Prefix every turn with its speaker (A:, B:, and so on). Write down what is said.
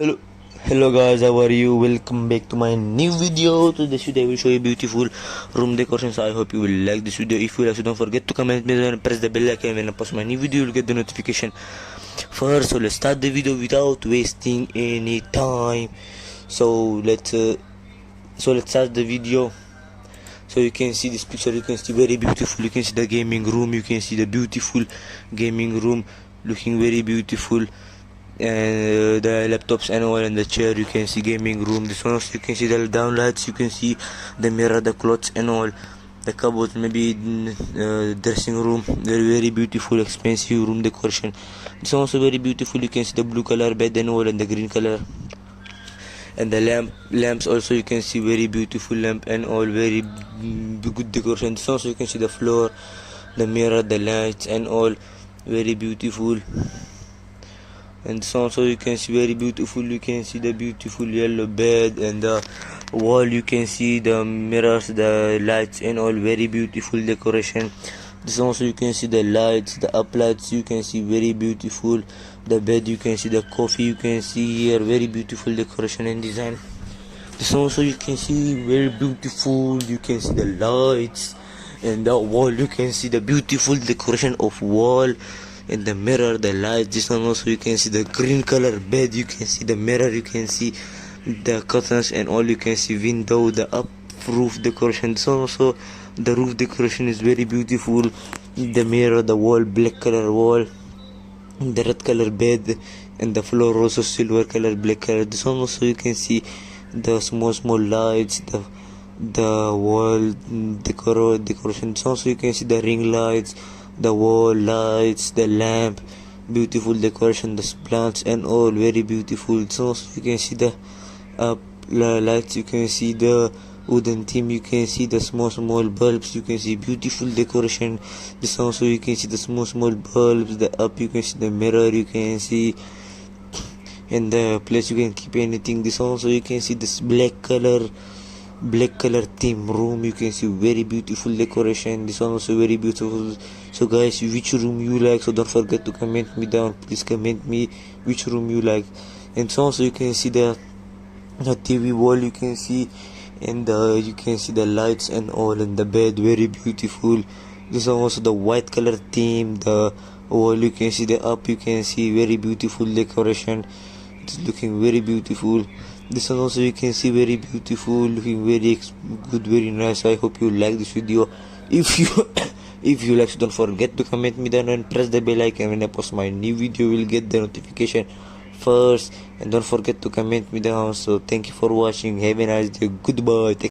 A: Hello, hello guys, how are you? Welcome back to my new video. This video I will show you beautiful room decorations. I hope you will like this video. If you like, so don't forget to comment and press the bell icon. When I post my new video, you'll get the notification first. So let's start the video without wasting any time. So let's start the video. So you can see this picture. You can see very beautiful. You can see the gaming room. You can see the beautiful gaming room looking very beautiful. And the laptops and all, and the chair. You can see gaming room. This one also you can see the downlights. You can see the mirror, the clothes and all, the cupboard, maybe dressing room. Very beautiful, expensive room decoration. This one also very beautiful. You can see the blue color bed and all, and the green color, and the lamps also. You can see very beautiful lamp and all, very good decoration. This also you can see the floor, the mirror, the lights and all, very beautiful. And this also you can see very beautiful. You can see the beautiful yellow bed, and the wall you can see the mirrors, the lights and all, very beautiful decoration. This also you can see the lights, the up lights. You can see very beautiful. The bed you can see the coffee. You can see here very beautiful decoration and design. This also you can see very beautiful. You can see the lights, and the wall you can see the beautiful decoration of wall, and the mirror, the light. This one also you can see the green color bed. You can see the mirror. You can see the curtains and all. You can see window, the up roof decoration. This one also the roof decoration is very beautiful. The mirror, the wall, black color wall, the red color bed, and the floor also silver color, black color. This one also you can see the small lights, the wall decoration. This also you can see the ring lights, the wall lights, the lamp, beautiful decoration, the plants and all, very beautiful. So also you can see the lights. You can see the wooden theme. You can see the small bulbs. You can see beautiful decoration. This also you can see the small bulbs. The up you can see the mirror. You can see in the place you can keep anything. This also you can see this black color theme room. You can see very beautiful decoration. This one also very beautiful. So guys, which room you like? So don't forget to comment me down. Please comment me which room you like. And so also you can see the TV wall. You can see, and you can see the lights and all, and the bed, very beautiful. This one also the white color theme. The wall you can see, the up you can see very beautiful decoration. It's looking very beautiful. This one also you can see very beautiful, looking very good, very nice. I hope you like this video. If you if you like, so don't forget to comment me down and press the bell icon. When I post my new video, you will get the notification first. And don't forget to comment me down. So thank you for watching. Have a nice day. Goodbye.